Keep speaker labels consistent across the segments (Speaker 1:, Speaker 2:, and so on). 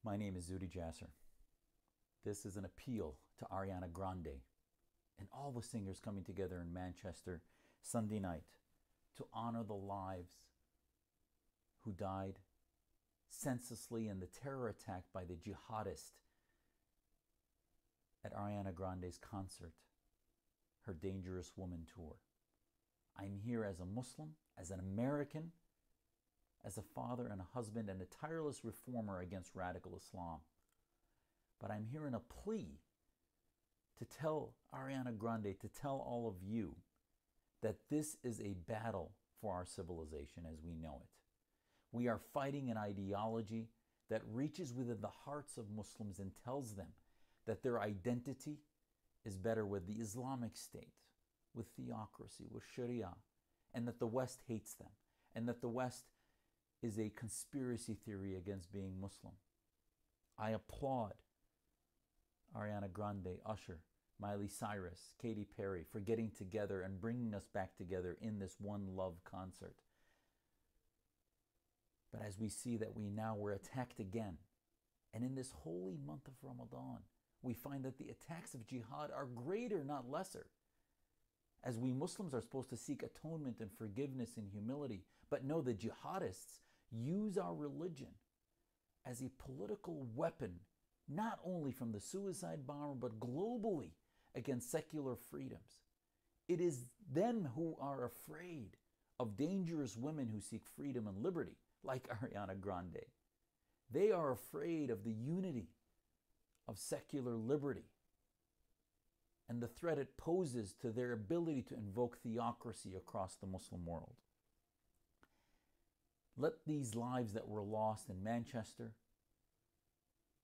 Speaker 1: My name is Zudi Jasser. This is an appeal to Ariana Grande and all the singers coming together in Manchester Sunday night to honor the lives who died senselessly in the terror attack by the jihadist at Ariana Grande's concert, her Dangerous Woman tour. I'm here as a Muslim, as an American, as a father and a husband and a tireless reformer against radical Islam. But I'm here in a plea to tell Ariana Grande, to tell all of you, that this is a battle for our civilization as we know it. We are fighting an ideology that reaches within the hearts of Muslims and tells them that their identity is better with the Islamic State, with theocracy, with Sharia, and that the West hates them, and that the West is a conspiracy theory against being Muslim. I applaud Ariana Grande, Usher, Miley Cyrus, Katy Perry for getting together and bringing us back together in this One Love concert. But as we see that we're attacked again, and in this holy month of Ramadan, we find that the attacks of jihad are greater, not lesser. As we Muslims are supposed to seek atonement and forgiveness and humility, but no, the jihadists use our religion as a political weapon, not only from the suicide bomber, but globally against secular freedoms. It is them who are afraid of dangerous women who seek freedom and liberty, like Ariana Grande. They are afraid of the unity of secular liberty and the threat it poses to their ability to invoke theocracy across the Muslim world. Let these lives that were lost in Manchester,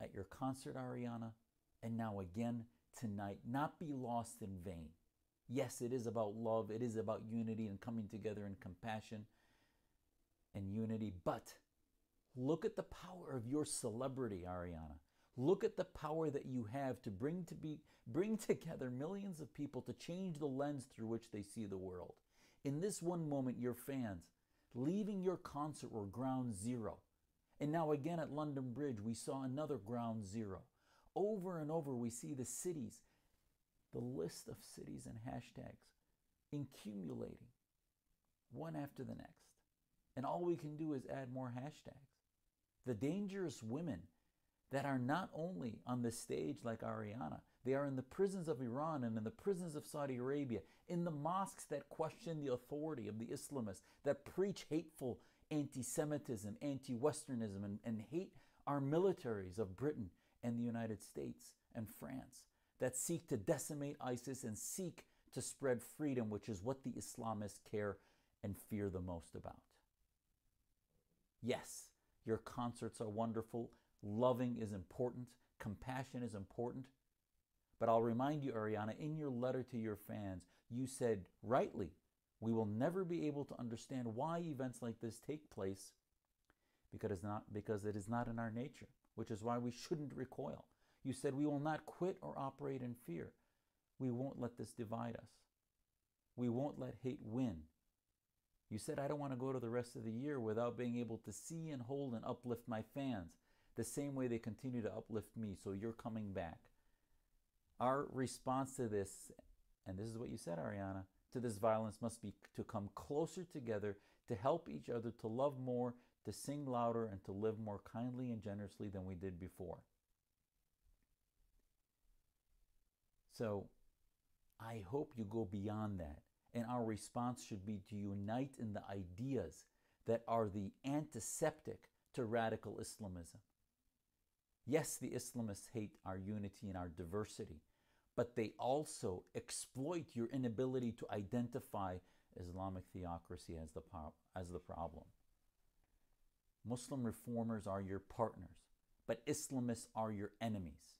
Speaker 1: at your concert, Ariana, and now again tonight, not be lost in vain. Yes, it is about love, it is about unity and coming together in compassion and unity, but look at the power of your celebrity, Ariana. Look at the power that you have to bring together millions of people to change the lens through which they see the world. In this one moment, your fans, leaving your concert, were ground zero. And now again at London Bridge, we saw another ground zero. Over and over, we see the cities, the list of cities and hashtags accumulating one after the next. And all we can do is add more hashtags. The dangerous women that are not only on the stage like Ariana, they are in the prisons of Iran and in the prisons of Saudi Arabia, in the mosques that question the authority of the Islamists, that preach hateful anti-Semitism, anti-Westernism, and hate our militaries of Britain and the United States and France, that seek to decimate ISIS and seek to spread freedom, which is what the Islamists care and fear the most about. Yes, your concerts are wonderful. Loving is important. Compassion is important. But I'll remind you, Ariana, in your letter to your fans, you said rightly, we will never be able to understand why events like this take place because it is not in our nature, which is why we shouldn't recoil. You said we will not quit or operate in fear. We won't let this divide us. We won't let hate win. You said, I don't want to go to the rest of the year without being able to see and hold and uplift my fans the same way they continue to uplift me, so you're coming back. Our response to this, and this is what you said, Ariana, to this violence must be to come closer together, to help each other, to love more, to sing louder, and to live more kindly and generously than we did before. So I hope you go beyond that. And our response should be to unite in the ideas that are the antiseptic to radical Islamism. Yes, the Islamists hate our unity and our diversity, but they also exploit your inability to identify Islamic theocracy as the problem. Muslim reformers are your partners, but Islamists are your enemies.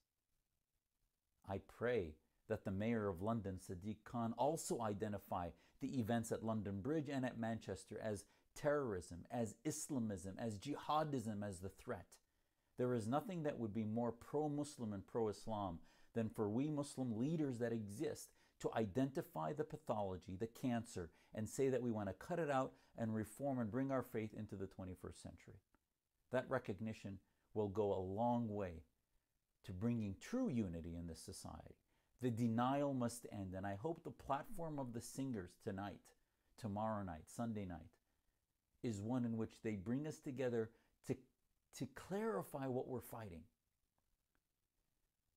Speaker 1: I pray that the Mayor of London, Sadiq Khan, also identify the events at London Bridge and at Manchester as terrorism, as Islamism, as jihadism as the threat. There is nothing that would be more pro-Muslim and pro-Islam than for we Muslim leaders that exist to identify the pathology, the cancer, and say that we want to cut it out and reform and bring our faith into the 21st century. That recognition will go a long way to bringing true unity in this society. The denial must end, and I hope the platform of the singers tonight, tomorrow night, Sunday night, is one in which they bring us together to clarify what we're fighting.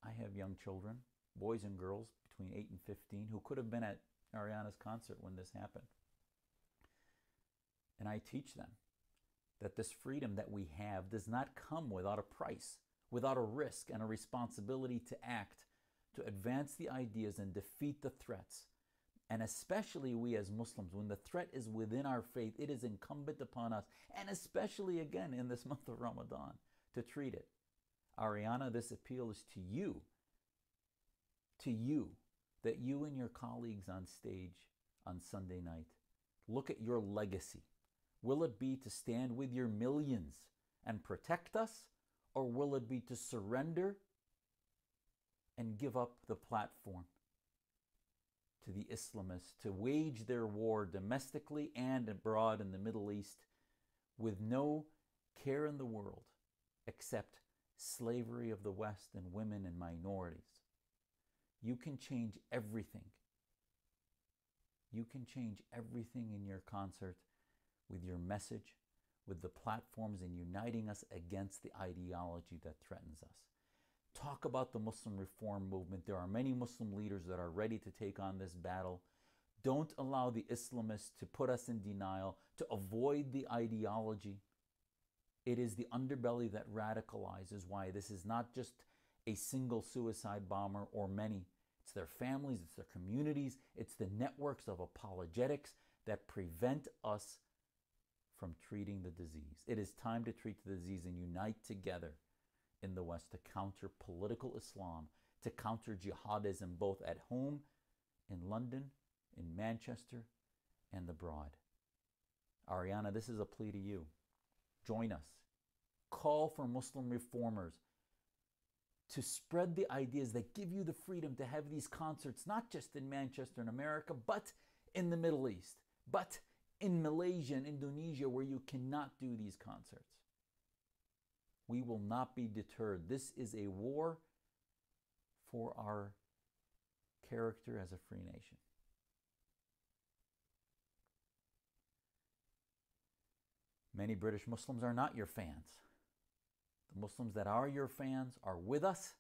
Speaker 1: I have young children, boys and girls between 8 and 15, who could have been at Ariana's concert when this happened. And I teach them that this freedom that we have does not come without a price, without a risk and a responsibility to act, to advance the ideas and defeat the threats. And especially we as Muslims, when the threat is within our faith, it is incumbent upon us, and especially again in this month of Ramadan, to treat it. Ariana, this appeal is to you, that you and your colleagues on stage on Sunday night look at your legacy. Will it be to stand with your millions and protect us, or will it be to surrender and give up the platform to the Islamists to wage their war domestically and abroad in the Middle East with no care in the world except slavery of the West and women and minorities? You can change everything. You can change everything in your concert with your message, with the platforms, and uniting us against the ideology that threatens us. Talk about the Muslim reform movement. There are many Muslim leaders that are ready to take on this battle. Don't allow the Islamists to put us in denial, to avoid the ideology. It is the underbelly that radicalizes why this is not just a single suicide bomber or many. It's their families, it's their communities, it's the networks of apologetics that prevent us from treating the disease. It is time to treat the disease and unite together in the West to counter political Islam, to counter jihadism both at home, in London, in Manchester, and abroad. Ariana, this is a plea to you. Join us. Call for Muslim reformers to spread the ideas that give you the freedom to have these concerts, not just in Manchester and America, but in the Middle East, but in Malaysia and Indonesia, where you cannot do these concerts. We will not be deterred. This is a war for our character as a free nation. Many British Muslims are not your fans. The Muslims that are your fans are with us,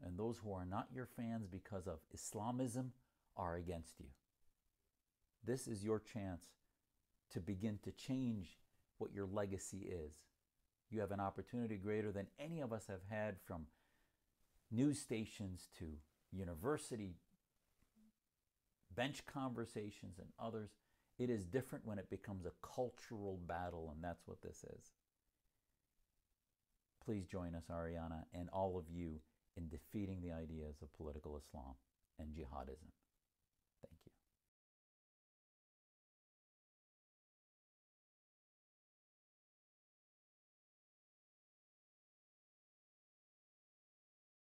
Speaker 1: and those who are not your fans because of Islamism are against you. This is your chance to begin to change what your legacy is. You have an opportunity greater than any of us have had, from news stations to university bench conversations and others. It is different when it becomes a cultural battle, and that's what this is. Please join us, Ariana, and all of you in defeating the ideas of political Islam and jihadism. Thank you.